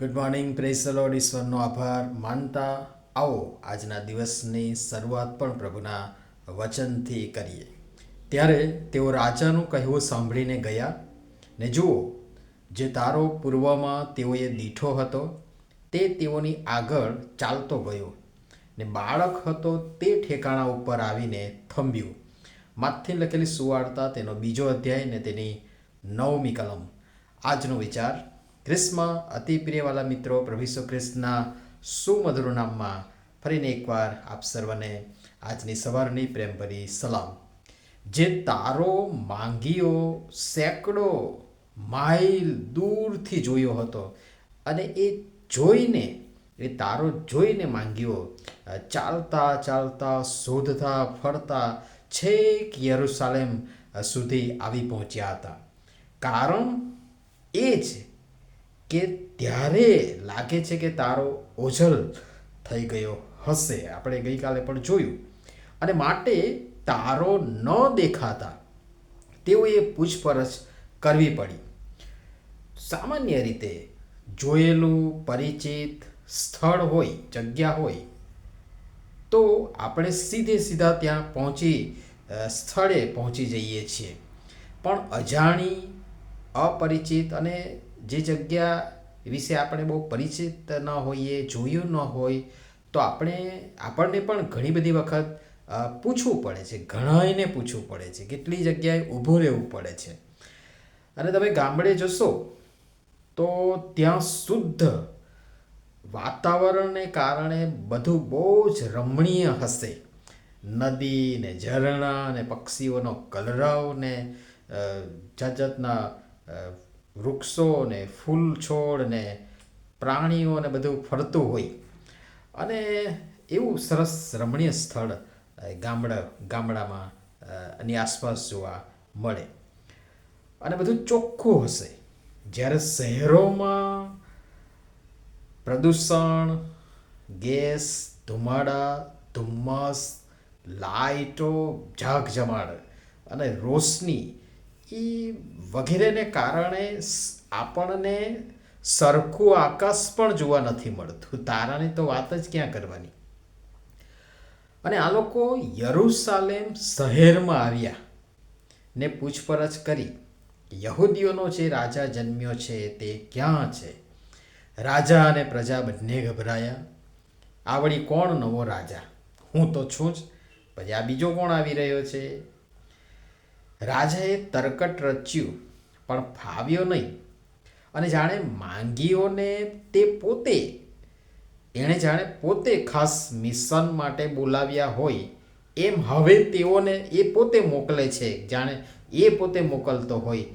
Good morning, praise the Lord. ઈશ્વરનો આભાર માનતા આવો આજના દિવસની શરૂઆત પણ પ્રભુના વચનથી કરીએ. ત્યારે તેઓ રાજાનું કહેવું સાંભળીને ગયા ને જુઓ, જે તારો પૂર્વમાં તેઓએ દીઠો હતો તે તેઓની આગળ ચાલતો ગયો ને બાળક હતો તે ઠેકાણા ઉપર આવીને થંભ્યું. માથથી લખેલી સુવાર્તા તેનો 2 અધ્યાય ને તેની 9મી કલમ. આજનો વિચાર. ખ્રિસ્તમાં અતિ પ્રિયવાલા મિત્રો, પ્રભુ ઈસુ ખ્રિસ્તના સુમધુર નામમાં ફરીને એકવાર આપ સર્વને આજની સવારની પ્રેમભરી સલામ. જે તારો માંગીઓ સેંકડો માઇલ દૂરથી જોયો હતો અને એ તારો જોઈને માંગીઓ ચાલતા ચાલતા શોધતા ફરતા છેક યરુશાલેમ સુધી આવી પહોંચ્યા હતા. કારણ એ જ કે ત્યારે લાગે છે કે તારો ઓઝલ થઈ ગયો હશે. આપણે ગઈકાલે પણ જોયું. અને માટે તારો ન દેખાતા તેઓએ પૂછપરછ કરવી પડી. સામાન્ય રીતે જોયેલું પરિચિત સ્થળ હોય, જગ્યા હોય, તો આપણે સીધા ત્યાં સ્થળે પહોંચી જઈએ છીએ. પણ અજાણી, અપરિચિત અને જે જગ્યા વિશે આપણે બહુ પરિચિત ન હોઈએ, જોયું ન હોય, તો આપણને પણ ઘણી બધી વખત પૂછવું પડે છે, ઘણાઈને પૂછવું પડે છે, કેટલી જગ્યાએ ઊભું રહેવું પડે છે. અને તમે ગામડે જશો તો ત્યાં શુદ્ધ વાતાવરણને કારણે બધું બહુ જ રમણીય હશે. નદી ને ઝરણા ને પક્ષીઓનો કલરવ ને જાતના વૃક્ષો ને ફૂલ છોડ ને પ્રાણીઓ ને બધું ફરતું હોય. અને એવું સરસ રમણીય સ્થળ ગામડામાં એની આસપાસ જોવા મળે. અને બધું ચોખ્ખું હશે. જ્યારે શહેરોમાં પ્રદૂષણ, ગેસ, ધુમાડા, ધુમ્મસ, લાઇટો, ઝાકઝમાળ અને રોશની એ વગેરેને કારણે આપણને સરખું આકાશ પણ જોવા નથી મળતું. તારાની તો વાત જ ક્યાં કરવાની. અને આ લોકો યરુશાલેમ શહેરમાં આવ્યા ને પૂછપરછ કરી, યહૂદીઓનો જે રાજા જન્મ્યો છે તે ક્યાં છે? રાજા અને પ્રજા બંને ગભરાયા. આ વળી કોણ નવો રાજા? હું તો છું જ, પછી આ બીજો કોણ આવી રહ્યો છે? રાજાએ તરકટ રચ્યું પણ ફાવ્યો નહીં. અને જાણે પોતે ખાસ મિશન માટે બોલાવ્યા હોય એમ હવે તેઓને એ પોતે મોકલે છે, જાણે એ પોતે મોકલતો હોય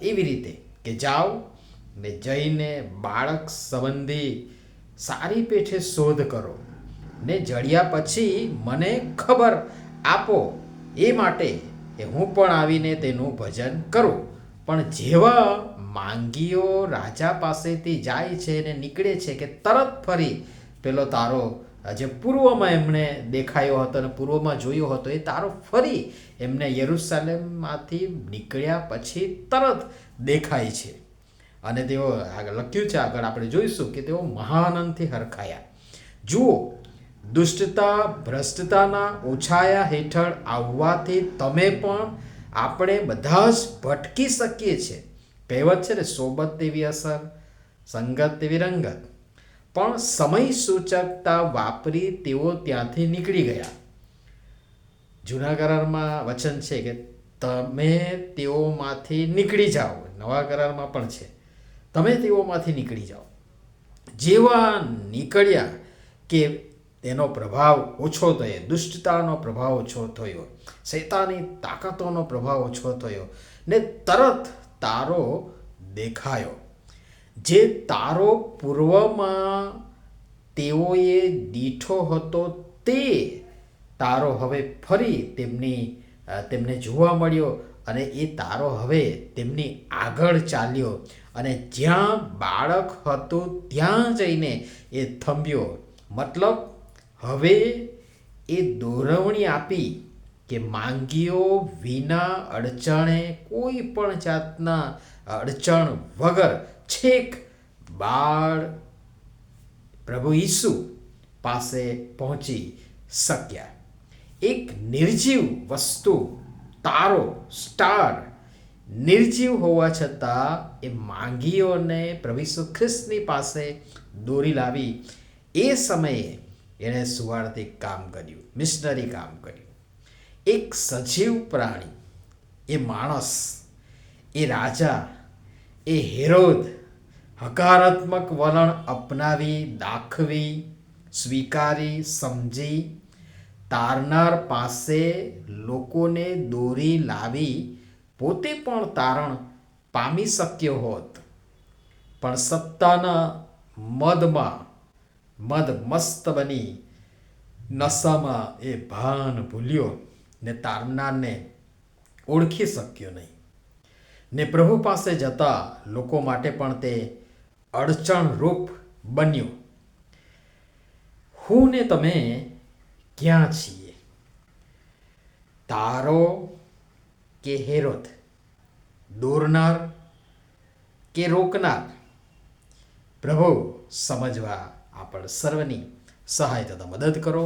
એવી રીતે કે જાઓ ને જઈને બાળક સંબંધી સારી પેઠે શોધ કરો ને જડ્યા પછી મને ખબર આપો, એ માટે કે હું પણ આવીને તેનું ભજન કરું. પણ જેવા માંગીઓ રાજા પાસેથી જાય છે ને નીકળે છે કે તરત ફરી પેલો તારો જે પૂર્વમાં એમને દેખાયો હતો અને પૂર્વમાં જોયો હતો એ તારો ફરી એમને યરુશાલેમમાંથી નીકળ્યા પછી તરત દેખાય છે. અને તેઓ લખ્યું છે, આગળ આપણે જોઈશું કે તેઓ મહાનંદથી હરખાયા. જુઓ, દુષ્ટતા ભ્રષ્ટતાના ઓછાયા હેઠળ આવવાથી તમે પણ આપણે બધા જ ભટકી શકીએ છીએ. કહેવત છે ને, સોબત તેવી અસર, સંગત તેવી રંગત. પણ સમય સૂચકતા વાપરી તેઓ ત્યાંથી નીકળી ગયા. જૂના કરારમાં વચન છે કે તમે તેઓમાંથી નીકળી જાઓ. નવા કરારમાં પણ છે, તમે તેઓમાંથી નીકળી જાઓ. જેવા નીકળ્યા કે તેનો પ્રભાવ ઓછો થયો, દુષ્ટતાનો પ્રભાવ ઓછો થયો, શૈતાની તાકાતોનો પ્રભાવ ઓછો થયો ને તરત તારો દેખાયો. જે તારો પૂર્વમાં તેઓએ દીઠો હતો તે તારો હવે ફરી તેમને જોવા મળ્યો અને એ તારો હવે તેમની આગળ ચાલ્યો અને જ્યાં બાળક હતું ત્યાં જઈને એ થંભ્યો. મતલબ હવે એ દોરવણી આપી કે માંગીઓ વિના અડચણે, કોઈ પણ જાતના અડચણ વગર છેક બાળ પ્રભુ ઈસુ પાસે પહોંચી શક્યા. એક નિર્જીવ વસ્તુ, તારો, સ્ટાર, નિર્જીવ હોવા છતાં એ માંગીઓને પ્રભુ ઈસુ ખ્રિસ્તની પાસે દોરી લાવી. એ સમયે એણે સુવાર્તિક કામ કર્યું, મિશનરી કામ કર્યું. એક સજીવ પ્રાણી, એ માણસ, એ રાજા, એ હેરોદ હકારાત્મક વલણ અપનાવી, દાખવી, સ્વીકારી, સમજી તારનાર પાસે લોકોને દોરી લાવી પોતે પણ તારણ પામી શક્યો હોત, પણ સત્તાના મદમાં મદમસ્ત બની નશામાં એ ભાન ભૂલ્યો ને તારનારને ઓળખી શક્યો નહીં. ને પ્રભુ પાસે જતા લોકો માટે પણ તે અડચણરૂપ બન્યું. હું ને તમે ક્યાં છીએ? તારો કે હેરોદ? દોરનાર કે રોકનાર? પ્રભુ સમજવા આપણ સર્વની સહાય તથા મદદ કરો.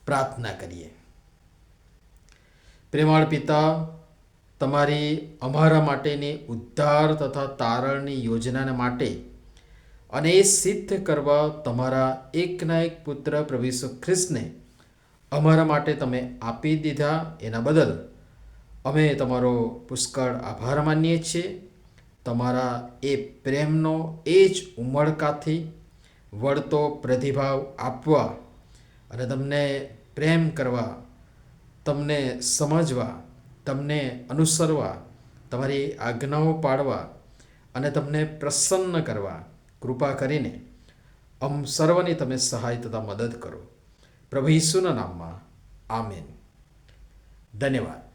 પ્રાર્થના કરીએ. પ્રેમાળ પિતા, તમારી અમારા માટેની ઉદ્ધાર તથા તારણની યોજનાને માટે અને એ સિદ્ધ કરવા તમારા એકના એક પુત્ર પ્રભુ ઈસુ ખ્રિસ્તને અમારા માટે તમે આપી દીધા, એના બદલ અમે તમારો પુષ્કળ આભાર માનીએ છીએ. તમારા એ પ્રેમનો એ જ ઉમળકાથી વળતો પ્રતિભાવ આપવા અને તમને પ્રેમ કરવા, તમને સમજવા, તમને અનુસરવા, તમારી આજ્ઞાઓ પાળવા અને તમને પ્રસન્ન કરવા કૃપા કરીને સર્વની તમે સહાય તથા મદદ કરો. પ્રભુ ઈસુના નામમાં આમેન. ધન્યવાદ.